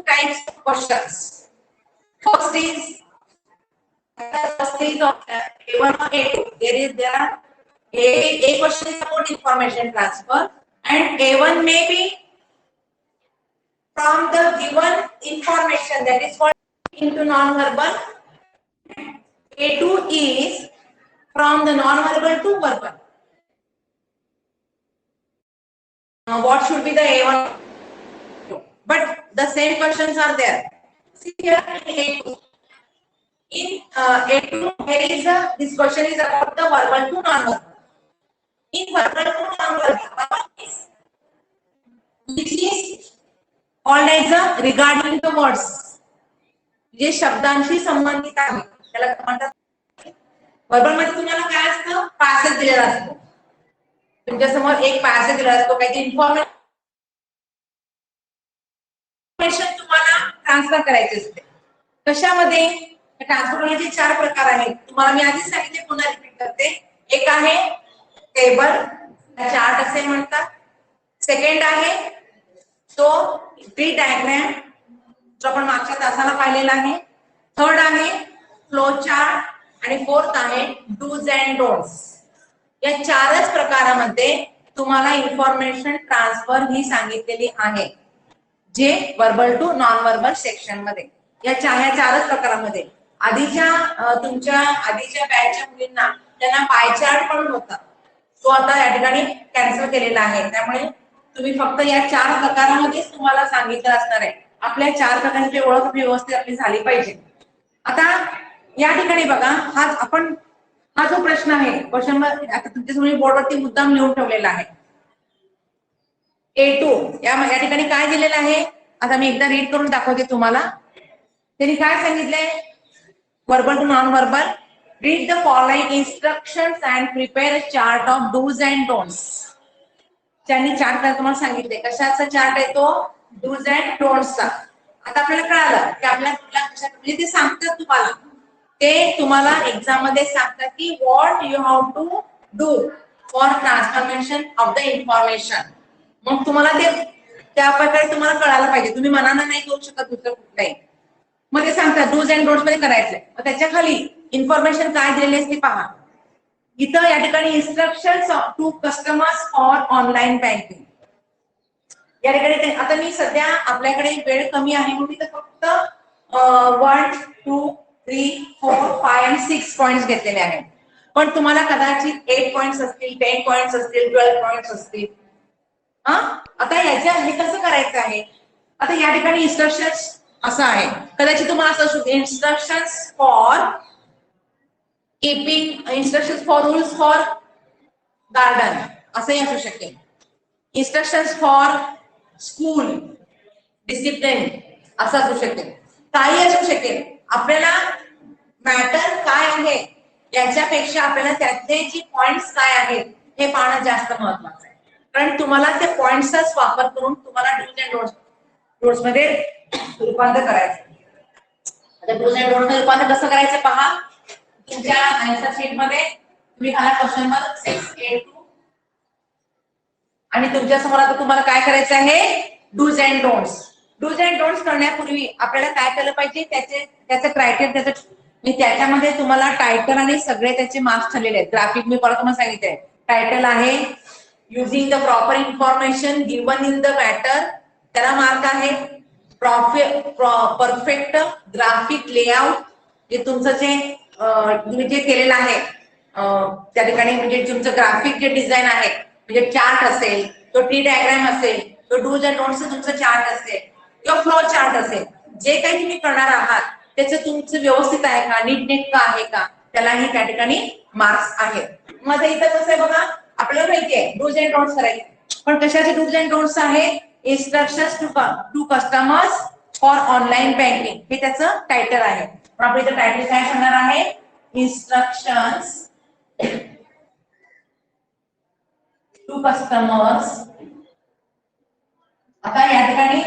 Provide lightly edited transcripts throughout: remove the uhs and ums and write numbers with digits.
types of questions. First is of A1 or A2. There are A question is about information transfer, and A1 may be from the given information, that is called into non-verbal. A2 is from the non-verbal to verbal. Now what should be the A1? But the same questions are there. See here in A2. In A2, there is this question is about the verbal to non-verbal. In verbal to non-verbal, which is called as regarding the words. जे शब्दांशी संबंधित आहे त्याला म्हणतात. Verbal मध्ये तुम्हाला काय असतं, passage दिलेला असतो. तुमच्या समोर एक पॅसेज दिलेला असतो, काही इन्फॉर्मेशन तुम्हाला ट्रान्सफर करायचे असते. कशामध्ये ट्रान्सफर करण्याचे 4 प्रकार आहेत. तुम्हाला मी आधीच सांगितले, पुन्हा रिपीट करते. एक आहे टेबल, चार्ट असे म्हणतात. सेकंड आहे तो ट्री डायग्राम, जो आपण मागच्या तासाला पाहिलेला आहे. थर्ड आहे फ्लो चार्ट आणि फोर्थ आहे डूज अँड डोंट्स. या 4च प्रकारामध्ये तुम्हाला इन्फॉर्मेशन ट्रान्सफर ही सांगितलेली आहे, जे verbal to non verbal section मध्ये. या 4च प्रकारामध्ये तुमच्या आधीच्या बॅचच्या मुलींना त्यांना पाय चार्ट पण होता, तो आता या ठिकाणी कॅन्सल केलेला आहे. त्यामुळे तुम्ही फक्त या 4 प्रकारामध्येच तुम्हाला सांगितलं असणार आहे. आपल्या 4 प्रकारांची ओळख व्यवस्थित आपली झाली पाहिजे. आता या ठिकाणी बघा, हा जो प्रश्न आहे, क्वेश्चन आता तुमच्या बोर्डवरती मुद्दाम लिहून ठेवलेला आहे. A2 या ठिकाणी काय दिलेलं आहे, आता मी एकदा रीड करून दाखवते तुम्हाला. त्यांनी काय सांगितलंय, verbal to non verbal, read the following instructions and prepare a chart of dos and don'ts. त्यांनी चार्ट करायला तुम्हाला सांगितले. कशाचा चार्ट आहे तो, डूज अँड डोंट्सचा. आता आपल्याला कळालं की आपल्याला म्हणजे ते सांगतात तुम्हाला, ते तुम्हाला एक्झाम मध्ये सांगतात की what you have to do for transformation of the information. मग तुम्हाला ते त्या प्रकारे तुम्हाला कळायला पाहिजे. तुम्ही मनानं नाही करू शकत दुसरं कुठलंही. मग ते सांगतात डूज अँड डोंट्स मध्ये करायचंय. मग त्याच्या खाली इन्फॉर्मेशन काय दिलेली असते पहा. इथं या ठिकाणी instructions to customers for online banking. या ठिकाणी आता मी सध्या आपल्याकडे वेळ कमी आहे म्हणून इथं फक्त 1, 2, 3, 4, 5 आणि 6 पॉइंट्स घेतलेले आहेत. पण तुम्हाला कदाचित 8 पॉइंट्स असतील, 10 पॉइंट्स असतील, 12 पॉइंट्स असतील. आता हे कसं करायचं आहे. आता या ठिकाणी इन्स्ट्रक्शन्स असं आहे, कदाचित तुम्हाला असं असू, instructions for keeping, instructions for rules for garden असंही असू शकेल. इन्स्ट्रक्शन्स फॉर स्कूल डिसिप्लिन असं असू शकेल, काही असू शकेल. आपल्याला मॅटर काय आहे याच्यापेक्षा आपल्याला त्यातले जे पॉइंट्स काय आहेत हे पाहणं जास्त महत्वाचं आहे. कारण तुम्हाला ते पॉइंट्सचाच वापर करून तुम्हाला डूज अँड डोंट्स मध्ये रूपांतर करायचं. आता डूज अँड डोंट्स मध्ये रूपांतर कसं करायचं पहा. तुमच्या आन्सर शीट मध्ये तुम्ही घाला क्वेश्चन नंबर 6A2 आणि तुमच्या समोर आता तुम्हाला काय करायचं आहे, dos and don'ts. Dos and don'ts करण्यापूर्वी आपल्याला काय केलं पाहिजे, त्याचं क्रायटेरिया, त्याच्यामध्ये तुम्हाला टायटल आणि सगळे त्याचे मार्क्स ठरलेले आहेत. ग्राफिक मी परत तुम्हाला सांगितलंय. टायटल आहे using the proper information given in the matter, त्याला मार्क आहे. परफेक्ट ग्राफिक लेआउट, जे तुमचं जे तुम्ही जे केलेलं आहे त्या ठिकाणी, म्हणजे तुमचं ग्राफिक जे डिझाईन आहे, म्हणजे चार्ट असेल, तो ट्री डायग्राम असेल, तो डूज अँड डोंट्स तुमचं चार्ट असेल किंवा फ्लो चार्ट असेल, जे काही तुम्ही करणार आहात त्याचं तुमचं व्यवस्थित आहे का, नीटनेटकं आहे का, त्यालाही त्या ठिकाणी मार्क्स आहेत. मध्ये इथं कसं आहे बघा, आपल्याला माहिती आहे डूज अँड डोंट्स करायचे, पण कशाचे डूज अँड डोंट्स आहे, instructions to customers for online banking, हे त्याचं टायटल आहे. पण आपण इथं टायटल काय करणार आहे, इन्स्ट्रक्शन्स टू कस्टमर्स. आता या ठिकाणी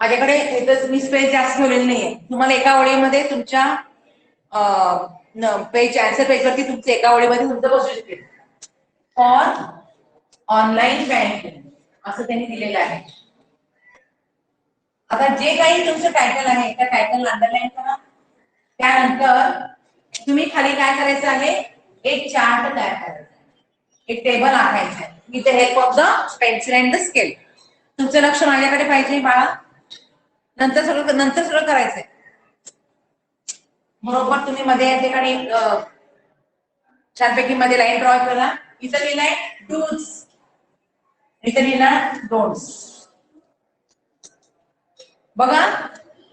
माझ्याकडे इथं मी स्पेस जास्त ठेवलेली नाहीये. तुम्हाला एका ओळीमध्ये तुमच्या पेज, आन्सर पेजवरती तुमचं एका ओळीमध्ये तुमचं बसू शकेल. फॉर ऑनलाईन बँकिंग असं त्यांनी दिलेलं आहे. आता जे काही तुमचं टायटल आहे त्या टायटल अंडरलाईन करा. त्यानंतर तुम्ही खाली काय करायचं आहे, एक चार्ट तयार करायचा, एक टेबल आखायचं आहे with the help of the pencil and the scale. तुमचं लक्ष माझ्याकडे पाहिजे बाळा. नंतर सगळं करायचंय. बरोबर तुम्ही मध्ये या ठिकाणी छानपैकी मध्ये लाईन ड्रॉ करा. इथं लिहिलंय डूज, इथं लिहिलं डोंट्स. बघा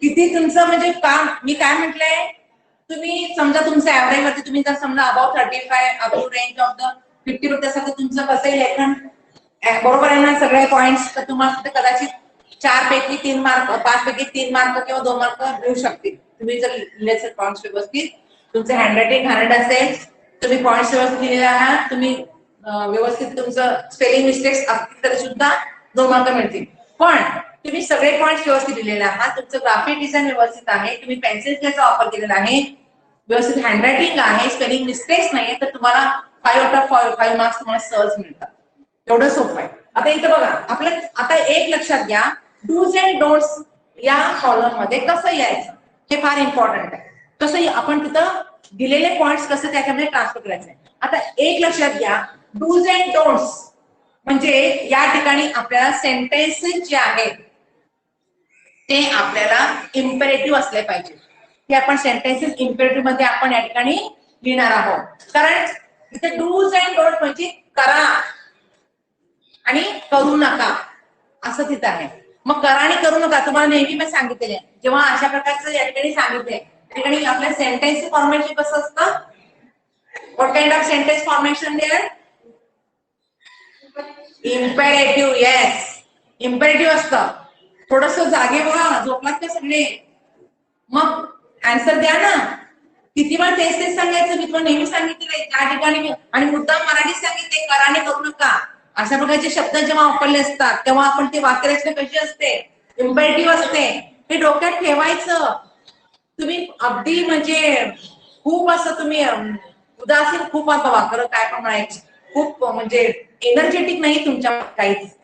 किती तुमचं म्हणजे काम. मी काय म्हटलंय, तुम्ही समजा तुमचं ऍव्हरेज वरती तुम्ही जर समजा about 35 up to range of the 50 रुपयासाठी तुमचं कसं लेखन बरोबर आहे ना सगळे पॉइंट्स, तर तुम्हाला कदाचित 4 पैकी 3 मार्क, 5 पैकी 3 मार्क किंवा 2 मार्क मिळू शकतील. तुम्ही जर लिहिलेले पॉइंट्स व्यवस्थित, तुमचं हँडरायटिंग घाणेरडं असेल, तुम्ही पॉइंट्स व्यवस्थित लिहिलेले आहात, तुम्ही व्यवस्थित तुमचं स्पेलिंग मिस्टेक्स असतील तरी सुद्धा 2 मार्क मिळतील. पण तुम्ही सगळे पॉइंट्स व्यवस्थित लिहिलेले आहात, तुमचं ग्राफिक डिझाईन व्यवस्थित आहे, तुम्ही पेन्सिल स्केलचा वापर केलेला आहे, व्यवस्थित हँडरायटिंग आहे, स्पेलिंग मिस्टेक्स नाहीये, तर तुम्हाला 5 आउट ऑफ 5 मार्क्स तुम्हाला सहज मिळतात. एवढं सोपं आहे. आता इथं बघा आपलं, आता एक लक्षात घ्या, डूज अँड डोंट्स या कॉलम मध्ये कसं यायचं हे फार इम्पॉर्टंट आहे. कसं आपण तिथं दिलेले पॉइंट्स कसं त्याच्यामध्ये ट्रान्सफर करायचे. आता एक लक्षात घ्या, डूज अँड डोंट्स म्हणजे या ठिकाणी आपल्याला सेंटेन्सेस जे आहेत ते आपल्याला इम्पेरेटिव्ह असले पाहिजे. की आपण सेंटेन्सेस इम्पेरेटिव्ह मध्ये आपण या ठिकाणी लिहिणार आहोत. कारण इथे डूज अँड डोंट म्हणजे करा आणि करू नका असं तिथं आहे. मग करा आणि करू नका तुम्हाला नेहमी मी सांगितलेले, जेव्हा अशा प्रकारचं या ठिकाणी सांगितले त्या ठिकाणी आपल्या सेंटेन्स फॉर्मेशन कसं असतं, what kind of sentence formation there, imperative. Yes, imperative असतं. थोडस जागे बघा, झोपलात का सगळे? मग आन्सर द्या ना. किती वेळ तेच सांगायचं, मी तुम्हाला नेहमी सांगितले त्या ठिकाणी, आणि मुद्दाम मराठीत सांगितले करा आणि करू नका. अशा प्रकारचे शब्द जेव्हा वापरले असतात तेव्हा आपण ते वाक्यरचना कशी असते, इम्पेरेटिव्ह असते. हे डोक्यात ठेवायचं. तुम्ही अगदी म्हणजे खूप असं तुम्ही उदासीन, खूप आता वाकर काय पण म्हणायचं, खूप म्हणजे एनर्जेटिक नाही, तुमच्या काहीच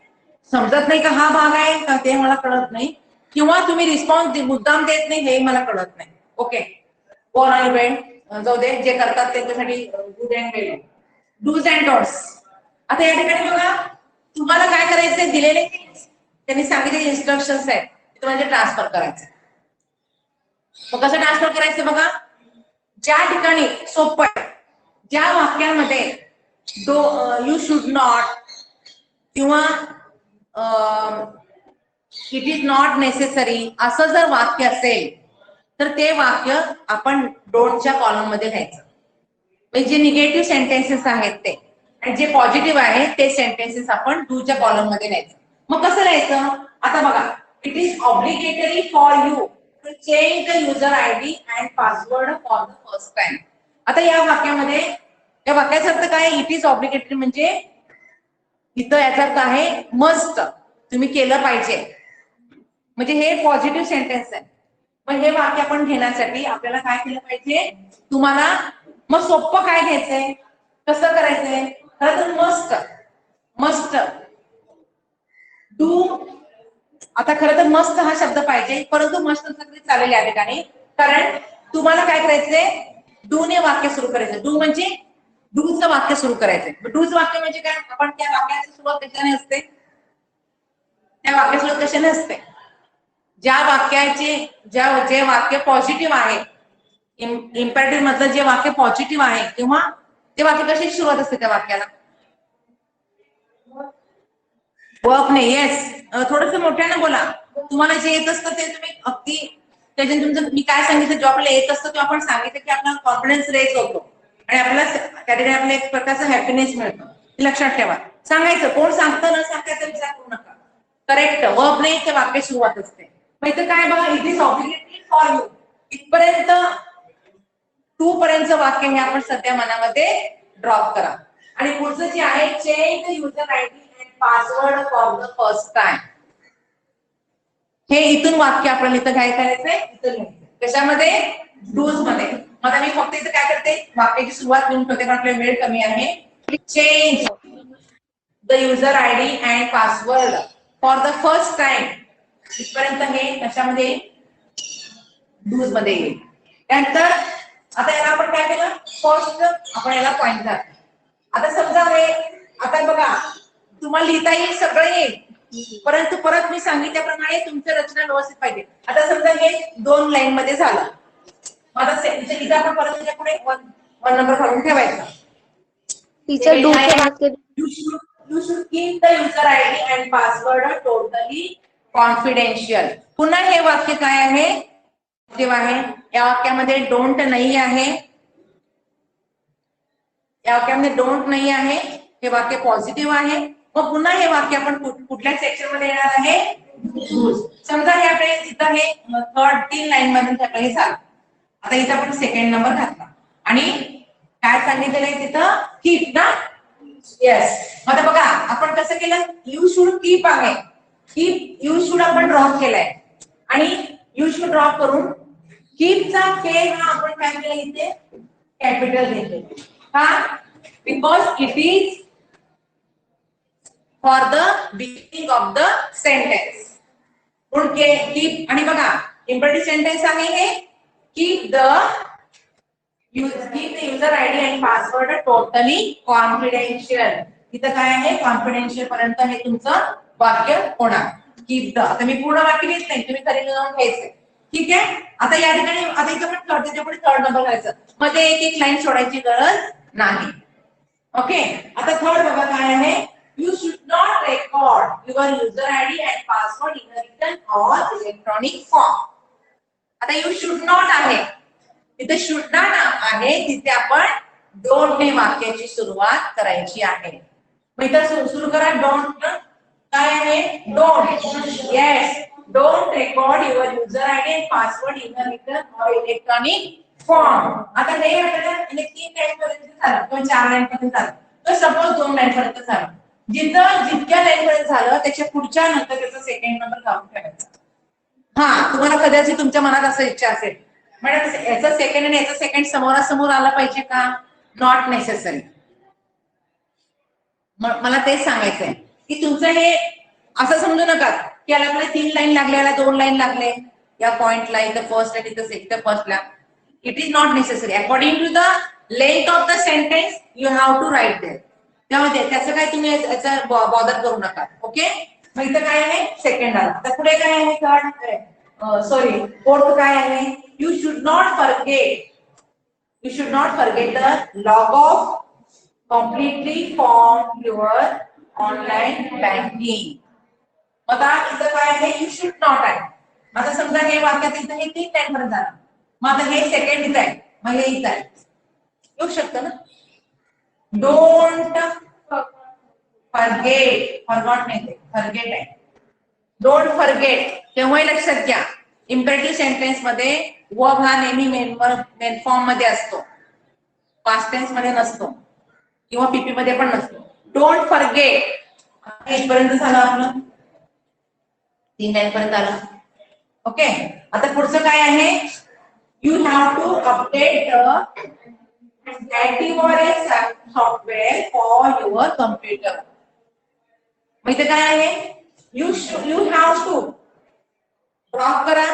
समजत नाही का हा भाग आहे का ते मला कळत नाही, किंवा तुम्ही रिस्पॉन्स मुद्दाम देत नाही हे मला कळत नाही. ओके, कोण आणि वेळ जाऊ दे, जे करतात त्यांच्यासाठी डूज अँड डोंट्स. आता या ठिकाणी बघा तुम्हाला काय करायचंय, दिलेले त्यांनी सांगितलेले इन्स्ट्रक्शन्स आहेत तुम्हाला ट्रान्सफर करायचे. मग कसं ट्रान्सफर करायचं बघा, ज्या ठिकाणी सोपं आहे, ज्या वाक्यामध्ये यू शुड नॉट किंवा इट इज नॉट नेसेसरी असं जर वाक्य असेल तर ते वाक्य आपण डोंटच्या कॉलम मध्ये लिहायचं. म्हणजे जे निगेटिव्ह सेंटेन्सेस आहेत ते, आणि जे पॉझिटिव्ह आहे ते सेंटेन्सेस आपण डूच्या कॉलम मध्ये लिहायचं. मग कसं लिहायचं, आता बघा, it is obligatory for you to change the user ID and password for the first time. आता या वाक्यामध्ये, या वाक्याचा अर्थ काय, इट इज ऑब्लिगेटरी म्हणजे इथं याचा अर्थ आहे मस्ट, तुम्ही केलं पाहिजे, म्हणजे हे पॉझिटिव्ह सेंटेन्स आहे. मग हे वाक्य आपण घेण्यासाठी आपल्याला काय केलं पाहिजे, तुम्हाला मग सोपं काय घ्यायचंय, कसं करायचंय, खरं तर मस्ट डू. आता खरं तर मस्ट हा शब्द पाहिजे, परंतु मस्ट तरी चालेल या ठिकाणी, कारण तुम्हाला काय करायचंय, डू ने वाक्य सुरू करायचं. डू म्हणजे डूचं वाक्य सुरू करायचंय. डूचं वाक्य म्हणजे काय, आपण त्या वाक्याची सुरुवात कशाने असते, त्या वाक्य सुरुवात कशाने असते, ज्या वाक्याचे जे वाक्य पॉझिटिव्ह आहे, इम्पेरेटिव्ह मधलं जे वाक्य पॉझिटिव्ह आहे, किंवा ते वाक्य कशाची सुरुवात असते त्या वाक्याला, वर्क नाही. येस, थोडस मोठ्यानं बोला. तुम्हाला जे येत असतं ते तुम्ही अगदी त्याच्याने तुमचं, मी काय सांगितलं, जो आपल्याला येत असतं तो आपण सांगितलं की आपला कॉन्फिडन्स रेज होतो आणि आपल्याला त्या ठिकाणी आपल्याला एक प्रकारचा हॅपीनेस मिळतो. लक्षात ठेवा, सांगायचं, कोण सांगतं न सांगायचा विचार करू नका. करेक्ट, वर्क नाही ते वाक्य सुरुवात असते. मग इथं काय बघा, it is obligatory for you, इथपर्यंत टू पर्यंतचं वाक्य हे आपण सध्या मनामध्ये ड्रॉप करा. आणि पुढचं जे आहे, change the user ID and password for the first time, हे इथून वाक्य आपण इथं काय करायचंय, इथं कशामध्ये, डूज मध्ये. मग मी फक्त इथं काय करते, वाक्याची सुरुवात लिहून ठेवते कारण आपला वेळ कमी आहे. Change the user ID and password for the first time. इथपर्यंत हे कशामध्ये डूज मध्ये येईल. त्यानंतर आता याला आपण काय केलं, फर्स्ट आपण याला पॉइंट झाला. आता समजा हे आता बघा तुम्हाला लिहिता येईल, सगळं येईल, परंतु परत मी सांगितल्याप्रमाणे तुमचं रचना व्यवस्थित पाहिजे. आता समजा हे 2 लाईन मध्ये झालं, आता इथे आपण परत त्याच्या पुढे 1 नंबर घालून ठेवायचा. टीचर दूसरे वाक्य You should keep the user ID and password totally confidential. पुन्हा हे वाक्य काय आहे, पॉझिटिव्ह आहे. या वाक्यामध्ये डोंट नाही आहे, या वाक्यामध्ये डोंट नाही आहे, हे वाक्य पॉझिटिव्ह आहे. मग पुन्हा हे वाक्य आपण कुठल्या सेक्शन मध्ये येणार आहे, समजा हे आपले इथं हे 3 लाईन मधून हे झालं. आता इथं आपण सेकंड नंबर घातला आणि काय सांगितलेलं आहे तिथं, कीप ना. येस. आता बघा आपण कसं केलं, यू शुड कीप आहे, कीप यू शुड आपण ड्रॉप केलाय आणि यू शुड ड्रॉप करून कीपचा के हा आपण काय केलं इथे कॅपिटल घेतले. का, because it is for the beginning of the sentence. म्हणून कीप आणि बघा इम्पॉर्टंट सेंटेन्स आहे हे, keep the user ID and password totally confidential. इथं काय आहे, कॉन्फिडेन्शियल पर्यंत हे तुमचं वाक्य होणार. Keep the. आता मी पूर्ण वाक्य लिहित नाही, तुम्ही खरी लिहून घ्यायचंय. ठीक आहे. आता या ठिकाणी आता इथं पण त्याच्या पुढे 3rd नंबर घ्यायचं, मध्ये एक लाईन सोडायची गरज नाही. ओके. आता 3rd बघा काय आहे, you should not record your user ID and password in return or electronic form. आता यू शुड नॉट आहे, तिथे शुड नॉट आहे, तिथे आपण डोंट ने वाक्याची सुरुवात करायची आहे. मग इथं सुरू करा, डोंट काय आहे, don't. Yes, don't record your user ID and password in a return or electronic form. आता हे आपल्याला 3 लाईन पर्यंत झालं किंवा 4 लाईन पर्यंत झालं, तर सपोज 2 लाईन पर्यंत झालं. जितक्या लाईन पर्यंत झालं त्याच्या पुढच्या नंतर त्याचा सेकंड नंबर घालून ठेवायचा. हा, तुम्हाला कदाचित तुमच्या मनात असं इच्छा असेल, मॅडम याचा सेकंड आणि याचा सेकंड समोरासमोर आला पाहिजे का, नॉट नेसेसरी. मला तेच सांगायचंय की तुमचं हे असं समजू नका की याला आपल्याला 3 लाईन लागले, याला 2 लाईन लागले, या पॉइंटला इथं फर्स्ट ला तिथं सेकंड फर्स्टला. It is not necessary. According to the length of the sentence you have to write there. त्यामध्ये त्याचं काय तुम्ही याचा बॉदर करू नका. ओके. मग इथं काय आहे, सेकंड आला. आता पुढे काय आहे, थर्ड फोर्थ काय आहे, you should not forget the log of completely form your online banking. आता इथं काय आहे, यू शुड नॉट आहे. आता समजा हे वाक्यात इथं हे 3 लाईन पर्यंत झालं, मग आता हे सेकंड इथं आहे, मग हे इथं आहे, येऊ शकतं ना. डोंट फॉरगेट, फॉरगॉट नाही ते फॉरगेट आहे. डोंट फॉरगेट तेव्हाही लक्षात घ्या, इम्पेरेटिव्ह सेंटेन्स मध्ये वर्ब हा नेहमी मेन फॉर्म मध्ये असतो, पास्ट टेन्स मध्ये नसतो किंवा पीपी मध्ये पण नसतो. डोंट फॉरगेट इथपर्यंत झालं आपलं, 3 लाईन पर्यंत आलं. ओके. आता पुढचं काय आहे, you have to update antivirus software for your computer. मग इथे काय आहे, यू हॅव टू ड्रॉप करा,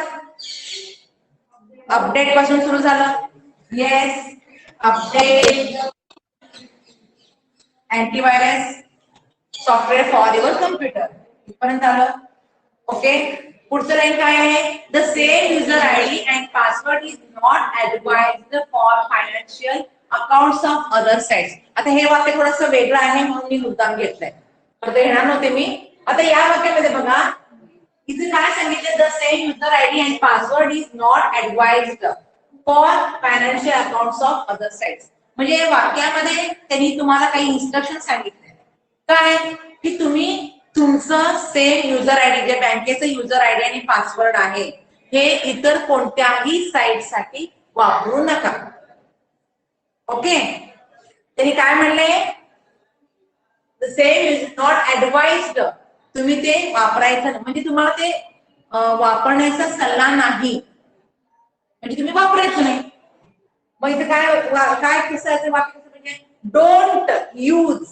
अपडेट पासून सुरू झालं. Yes, update antivirus software for your computer इथपर्यंत आलं. ओके. पुढचं लाईन काय आहे, the same user ID and password is not advised for financial accounts of other sites. आता हे वाक्य थोडंसं वेगळं आहे म्हणून मी मुद्दाम घेतलंय, तर ते येणार नव्हते मी. आता या वाक्यामध्ये बघा इथे काय सांगितलं, the same user ID and password is not advised for financial accounts of other sites. म्हणजे वाक्यामध्ये त्यांनी तुम्हाला काही इन्स्ट्रक्शन सांगितले काय, की तुम्ही तुमचं सेम युजर आयडी, जे बँकेचं युजर आयडी आणि पासवर्ड आहे, हे इतर कोणत्याही साइट साठी वापरू नका. ओके. त्यांनी काय म्हणले, द सेम इज नॉट ऍडवाइज्ड, तुम्ही ते वापरायचं म्हणजे तुम्हाला ते वापरण्याचा सल्ला नाही, म्हणजे तुम्ही वापरायचं नाही. मग इथे काय किस्साचं वाक्य म्हणजे don't use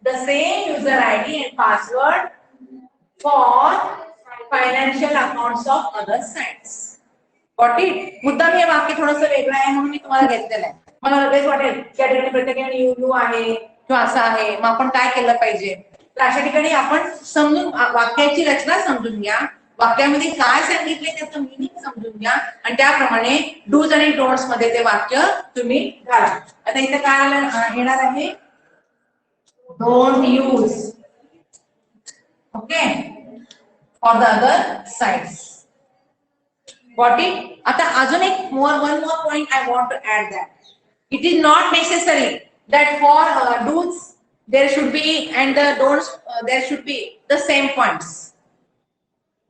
the same user ID and password for financial accounts of other sites. Got it. मुद्दाम हे वाक्य थोडंसं वेगळं आहे म्हणून मी तुम्हाला घेतलेलं आहे. मला लगेच वाटेल त्या ठिकाणी प्रत्येकाने यू आहे किंवा असं आहे, मग आपण काय केलं पाहिजे. तर अशा ठिकाणी आपण समजून वाक्याची रचना समजून घ्या, वाक्यामध्ये काय सांगितले त्याचं मिनिंग समजून घ्या आणि त्याप्रमाणे डूज आणि डोंट्स मध्ये ते वाक्य तुम्ही घाला. आता इथे काय येणार आहे, don't use. Okay, for the other sides. Got it? आता अजून एक one more point I want to add that it is not necessary that for do's there should be and the don'ts there should be the same points.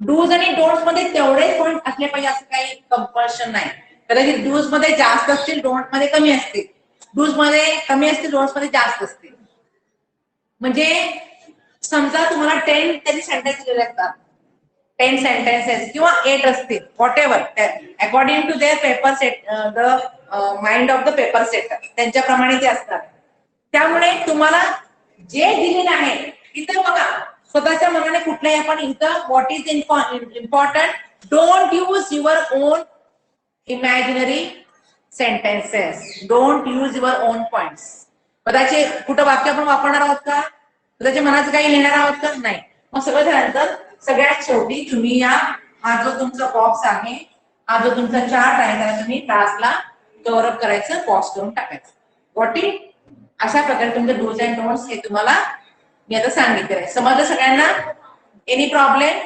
Do's आणि don'ts मध्ये तेवढेच point असले पाहिजे असं काही कंपल्शन नाही. कदाचित do's मध्ये जास्त असतील, don'ts मध्ये कमी असतील. do's मध्ये कमी असतील, don'ts मध्ये जास्त असतील. म्हणजे समजा तुम्हाला 10 तरी सेंटेन्स दिले असतात, 10 sentences किंवा 8 असतील, whatever according to their paper set, the mind of the paper setter, त्यांच्याप्रमाणे ते असतात. त्यामुळे तुम्हाला जे दिलेलं आहे इथं बघा, स्वतःच्या मनाने कुठल्याही आपण इथं what is important, don't use your on imaginary sentences, don't use your on points. कदाचित कुठं वाक्य आपण वापरणार आहोत का, कदाचित मनाचं काही लिहिणार आहोत का, नाही. मग सगळं झाल्यानंतर सगळ्यात शेवटी तुम्ही हा जो तुमचा बॉक्स आहे, हा जो तुमचा चार्ट आहे, त्याला तुम्ही तासला कव्हर अप करायचं, पॉज करून टाकायचं. What it. अशा प्रकारे तुमचे डूज अँड डोंट्स हे तुम्हाला मी आता सांगितलं आहे. समजलं सगळ्यांना? Any problem?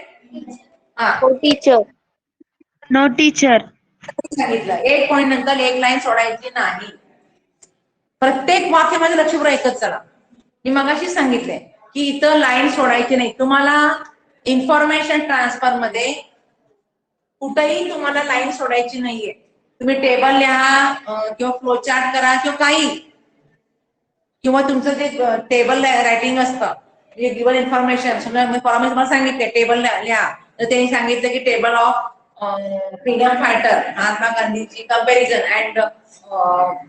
हो टीचर. No teacher. सांगितलं एक पॉइंट नंतर एक लाईन सोडायची नाही. प्रत्येक वाक्यामध्ये लक्षपूर्वक ऐकत चला. मी मगाशी सांगितलंय की इथं लाईन सोडायची नाही. तुम्हाला इन्फॉर्मेशन ट्रान्सफर मध्ये कुठेही तुम्हाला लाईन सोडायची नाहीये. तुम्ही टेबल लिहा किंवा फ्लो चार्ट करा किंवा काही, किंवा तुमचं जे टेबल रायटिंग असतं, गिवन इन्फॉर्मेशन तुम्हाला सांगितले टेबल लिहा, तर त्यांनी सांगितलं की table of freedom fighter Mahatma गांधीची कंपॅरिझन अँड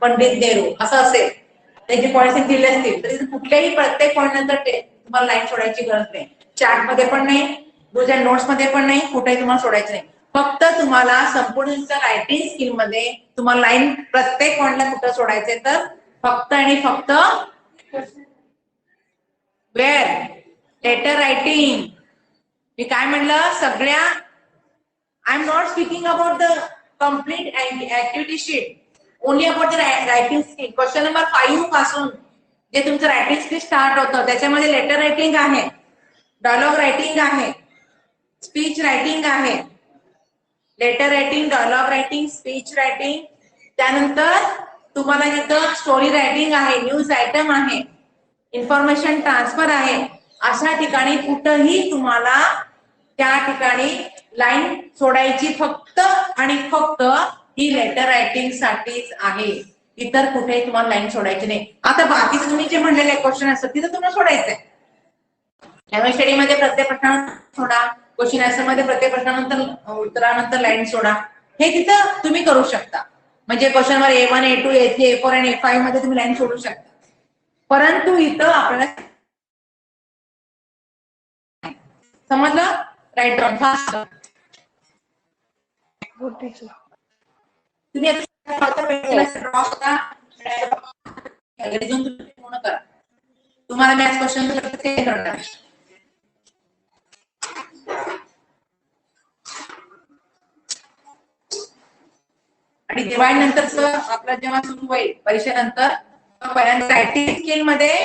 पंडित नेहरू असं असेल, त्यांचे पॉइंट्स दिले असतील, तर कुठल्याही प्रत्येक पॉइंट नंतर तुम्हाला लाईन सोडायची गरज नाही. चार्ट मध्ये पण नाही, डूज अँड नोट्स मध्ये पण नाही, कुठेही तुम्हाला सोडायचं नाही. फक्त तुम्हाला संपूर्ण रायटिंग स्किल मध्ये तुम्हाला लाईन प्रत्येक पॉइंटला कुठं सोडायचंय, तर फक्त आणि फक्त वेअर लेटर रायटिंग. मी काय म्हणलं, सगळ्या I am not speaking about the complete activity sheet, only about the writing skill. Question number 5 पासून जे तुमचं रायटिंग स्किल स्टार्ट होतं, त्याच्यामध्ये लेटर रायटिंग आहे, डायलॉग रायटिंग आहे, स्पीच रायटिंग आहे. Letter writing, dialogue writing, speech writing, त्यानंतर तुम्हाला इथं स्टोरी रायटिंग आहे, न्यूज आयटम आहे, इन्फॉर्मेशन ट्रान्सफर आहे. अशा ठिकाणी कुठंही तुम्हाला त्या ठिकाणी लाईन सोडायची फक्त आणि फक्त ही लेटर रायटिंग साठीच आहे. इतर कुठेही तुम्हाला लाईन सोडायची नाही. आता बाकीचे तुम्ही जे म्हणलेले क्वेश्चन असतात तिथं तुम्हाला सोडायचंय. त्यामुळे स्टडीमध्ये प्रत्येक प्रश्नानंतर सोडा, क्वेश्चन आन्सर मध्ये प्रत्येक प्रश्नानंतर उत्तरानंतर लाईन सोडा, हे तिथं तुम्ही करू शकता. म्हणजे question number A1, A2, A3, A4 आणि A5 मध्ये तुम्ही लाईन सोडू शकता. परंतु इथं आपल्याला समजलं, राईट डाऊन फास्ट. हो टीचर. तुम्ही ड्रॉ करा, पूर्ण करा. तुम्हाला मॅथ्स क्वेश्चन ते करणार. आणि दिवाळीनंतरच आपला जेव्हा सुरू होईल परीक्षेनंतर, पहिल्यांदा रायटिंग स्किल मध्ये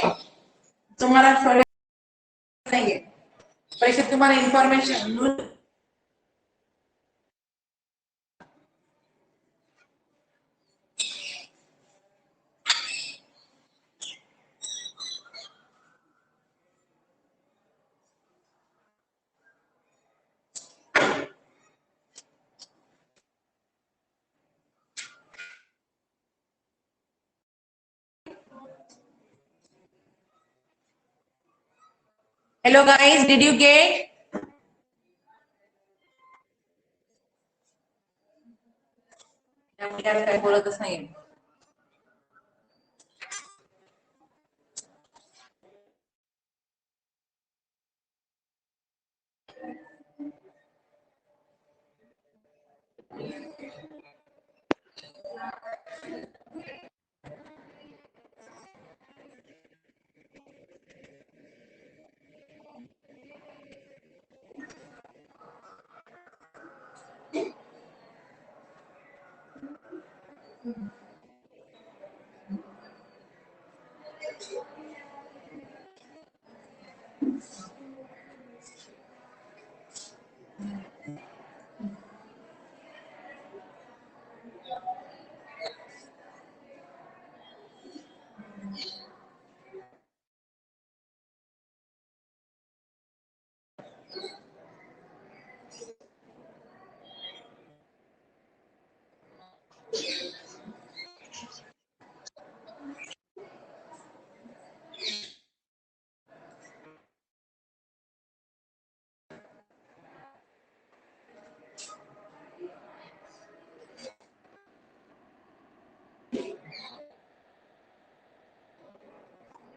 तुम्हाला नाहीये, परीक्षेत तुम्हाला information Hello guys, did you get? काय बोलतच नाही.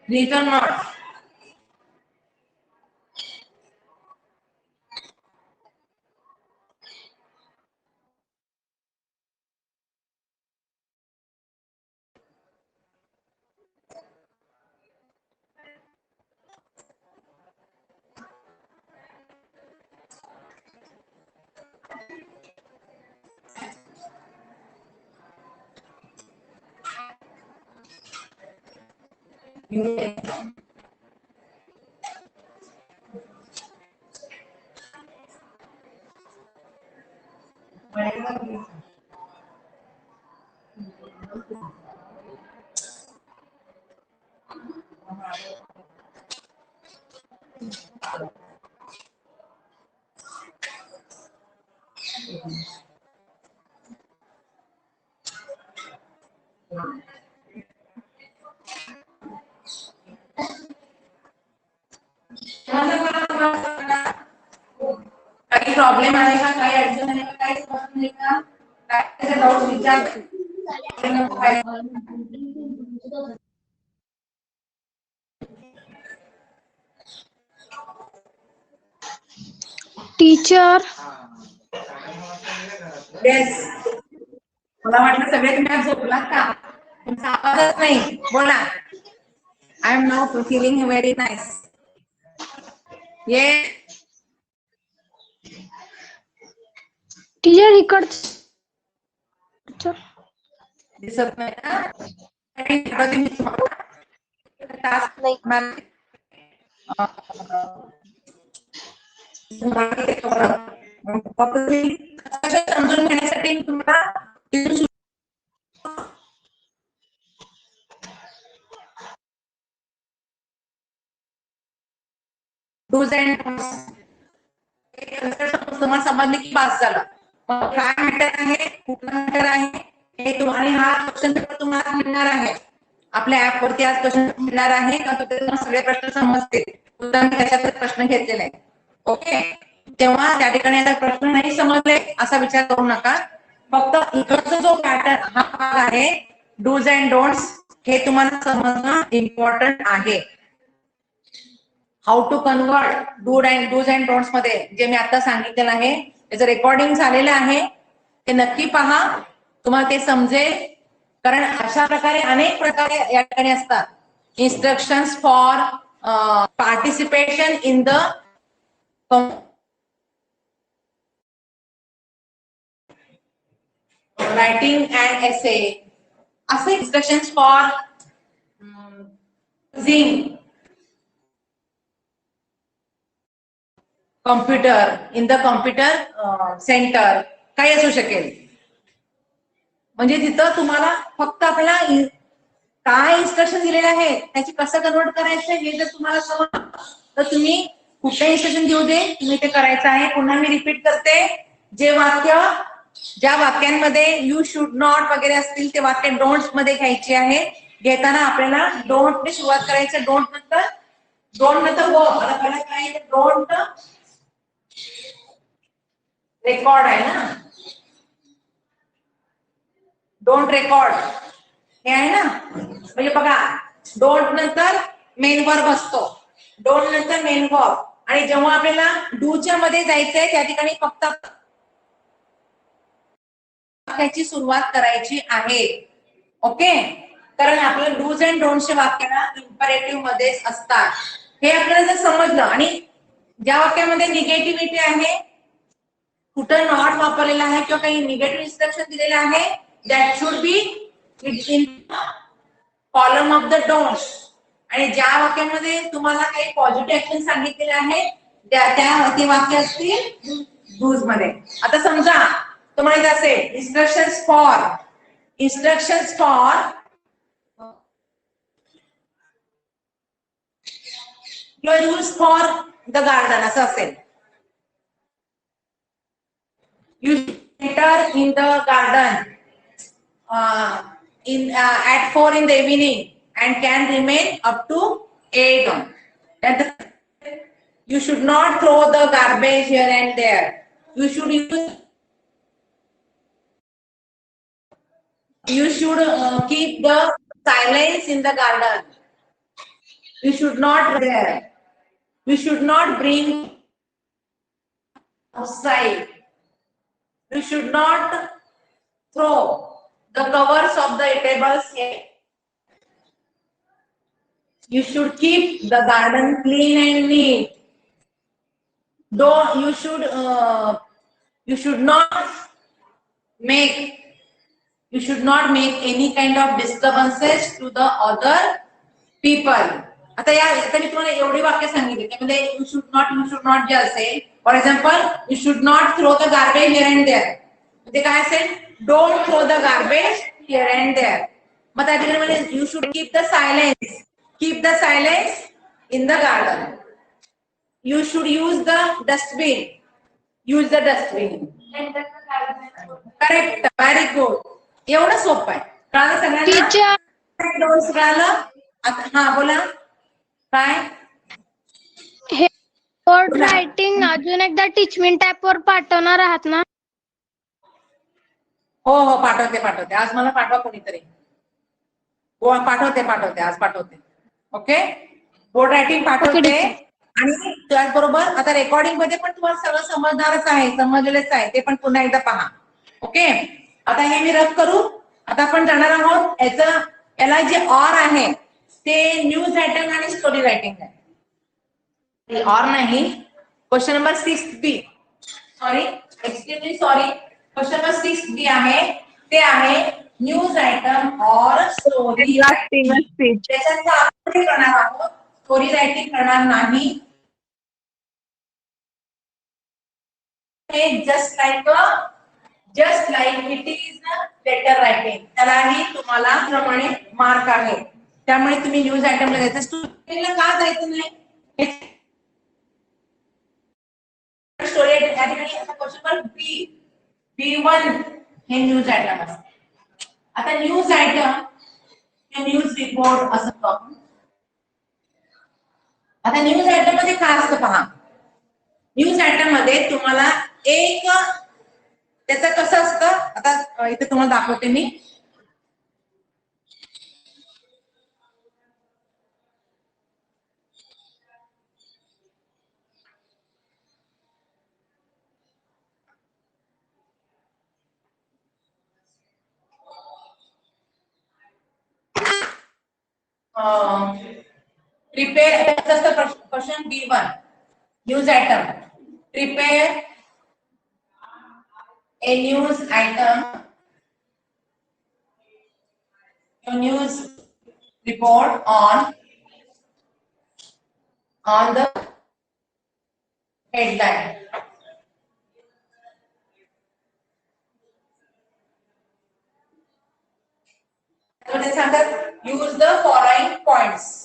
Return not. काही प्रॉब्लेम आहे का, काही अडचण आहे का, काही प्रश्न आहे का, काय त्याचे डाऊट विचार. टीचर येस, मला वाटलं सगळे तुम्ही आज झोपलात का, तुमचा आवाजच नाही. बोला. I am now feeling very nice. Yeah teacher इकडचं दिसत नाही का? टास्क नाही. समजून घेण्यासाठी तुम्हाला डूज अँड तुम्हाला समजले की पास झाला. मग काय मॅटर आहे, कुठला मॅटर आहे हे तुम्हाला, हा क्वेश्चन पेपर तुम्हाला मिळणार आहे आपल्या ऍप वरती. आज क्वेश्चन मिळणार आहे का तुम्हाला सगळे प्रश्न समजते. त्याच्यात प्रश्न घेतलेले आहेत. ओके, तेव्हा त्या ठिकाणी आता प्रश्न नाही समजले असा विचार करू नका. फक्त इकडचा जो पॅटर्न हा भाग आहे डूज अँड डोंट्स, हे तुम्हाला समजणं इम्पॉर्टंट आहे. How to convert dos and don'ts मध्ये जे मी आता सांगितलेलं आहे त्याचं रेकॉर्डिंग झालेलं आहे, ते नक्की पहा, तुम्हाला ते समजेल. कारण अशा प्रकारे अनेक प्रकारे या ठिकाणी असतात. Instructions for participation in the writing and essay, असे instructions for using computer in the computer centre, काही असू शकेल. म्हणजे तिथं तुम्हाला फक्त आपल्याला काय इन्स्ट्रक्शन दिलेले आहे त्याची कसं कन्वर्ट करायचं हे जर तुम्हाला समजलं तर तुम्ही कुठले इन्स्ट्रक्शन देऊ दे तुम्ही ते करायचं आहे. पुन्हा मी रिपीट करते, जे वाक्य ज्या वाक्यांमध्ये यू शुड नॉट वगैरे असतील ते वाक्य डोंट्स मध्ये घ्यायचे आहे. घेताना आपल्याला डोंट ने सुरुवात करायचं. डोंट नंतर गो. आता पहिला काय, डोंट रेकॉर्ड आहे ना, डोंट रेकॉर्ड हे आहे ना. म्हणजे बघा, डोंट नंतर मेन वर्ब असतो, डोंट नंतर मेन वर्ब, आणि जेव्हा आपल्याला डूच्या मध्ये जायचंय त्या ठिकाणी फक्त वाक्याची सुरुवात करायची आहे. ओके, कारण आपलं डूज अँड डोंटचे वाक्य ना इम्परेटिव्ह मध्येच असतात. हे आपल्याला जर समजलं, आणि ज्या वाक्यामध्ये निगेटिव्हिटी आहे, कुठं नॉट वापरलेला आहे किंवा काही निगेटिव्ह इन्स्ट्रक्शन दिलेलं आहे, that should be in column of the don'ts. आणि ज्या वाक्यामध्ये तुम्हाला काही पॉझिटिव्ह ऍक्शन सांगितलेले आहे ते वाक्य असतील डूज मध्ये. आता समजा तुम्हाला असेल instructions for use for the garden असं असेल. You enter in the garden at 4 in the evening and can remain up to 8 on. And you should not throw the garbage here and there. You should keep the silence in the garden. You should not there. You should not bring outside. You should not throw the covers of the tables here. You should keep the garden clean and neat. Don't you should not make any kind of disturbances to the other people. आता मी तुम्हाला एवढी वाक्य सांगितली त्यामध्ये you should not जे असेल for example you should not throw the garbage here and there म्हणजे काय असेल don't throw the garbage here and there मग त्या ठिकाणी म्हणजे you should keep the silence in the garden you should use the dustbin correct very good एवढं सोपं आहे कळलं सगळ्यांना कळलं हा बोला काय हे बोर्ड रायटिंग अजून एकदा टीचमेंट ऍप वर पाठवणार आहात ना? हो पाठवते आज मला पाठवा कोणीतरी हो पाठवते आज पाठवते ओके बोर्ड रायटिंग पाठवते आणि त्याचबरोबर आता रेकॉर्डिंग मध्ये पण तुम्हाला सगळं समजलेलंच आहे ते पण पुन्हा एकदा पहा ओके आता हे मी रद्द करू आता आपण जाणार आहोत याला जे ऑर आहे ते न्यूज आयटम आणि स्टोरी रायटिंग आहे ऑर नाही question number 6B sorry extremely sorry question number 6B आहे ते आहे न्यूज आयटम और स्टोरी रायटिंग त्याच्यात आपण करणार आहोत स्टोरी रायटिंग करणार नाही just like it is letter writing त्यालाही तुम्हाला प्रमाणे मार्क आहे त्यामुळे तुम्ही न्यूज आयटम ला जायचं स्टोरीला का जायचं नाही स्टोरी क्वेश्चन B1 हे न्यूज आयटम असते आता न्यूज आयटम हे न्यूज रिपोर्ट असतो आता न्यूज आयटम मध्ये काय असतं पहा न्यूज आयटम मध्ये तुम्हाला एक त्याचं कसं असतं आता इथे तुम्हाला दाखवते मी prepare just the question B1 news item prepare a news item a news report on the headline use the following points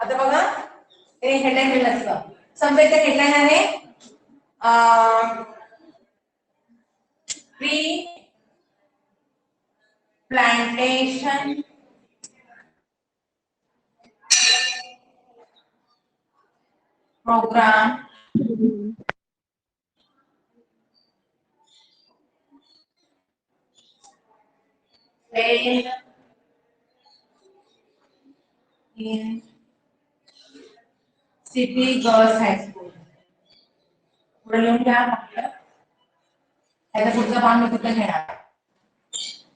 आता बघा हे हेडलाईन दिलं असतं समजा इथे हेडलाईन आहे tree plantation program in City Girls High School. पुढे लिहून घ्या त्याचा पुढचा पान मी तिथे घेणार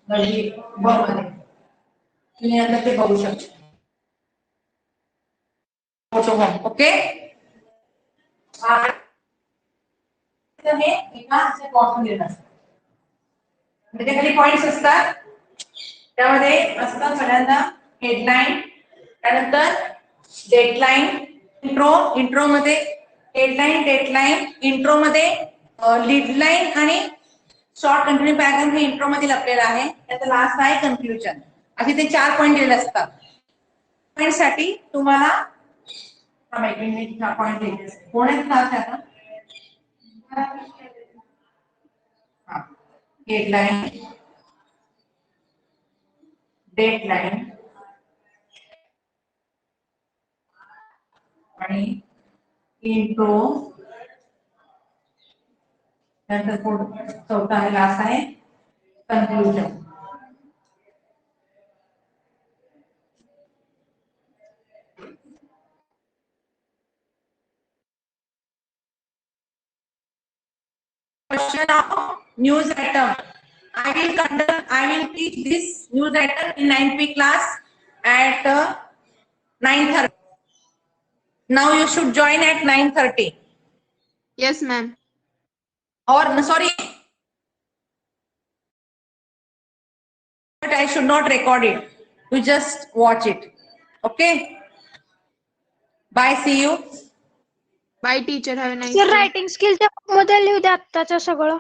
गल्ली ब मध्ये तुम्ही नंतर ते बघू शकता फोटो ओके हे एका बॉक्स दिलेला असतो म्हणजे खाली पॉइंट्स असतात त्यामध्ये असतात पहिल्यांदा हेडलाईन त्यानंतर डेडलाईन इंट्रो मध्ये हेडलाईन डेडलाईन इंट्रो मध्ये लीड लाईन आणि शॉर्ट कंटिन्यू पॅराग्राफ हे इंट्रो मध्ये लपलेला आहे त्याचा लास्ट आहे कन्क्लुजन असे ते 4 पॉइंट दिलेले असतात पॉइंट साठी तुम्हाला पॉइंट लिहायचे कोणते क्लास आहे आता हेडलाईन डेडलाईन आणि इंट्रो त्यानंतर चौथा आहे लास्ट आहे conclusion. Question of news item. I will teach this news item in 9th class at 9:30. Now you should join at 9:30. Yes, ma'am. Or sorry, but I should not record it. You just watch it. Okay. Bye. See you. Bye, teacher. Have a nice sir day. Writing स्किलच्या मध्ये लिहू द्या आत्ताचं सगळं.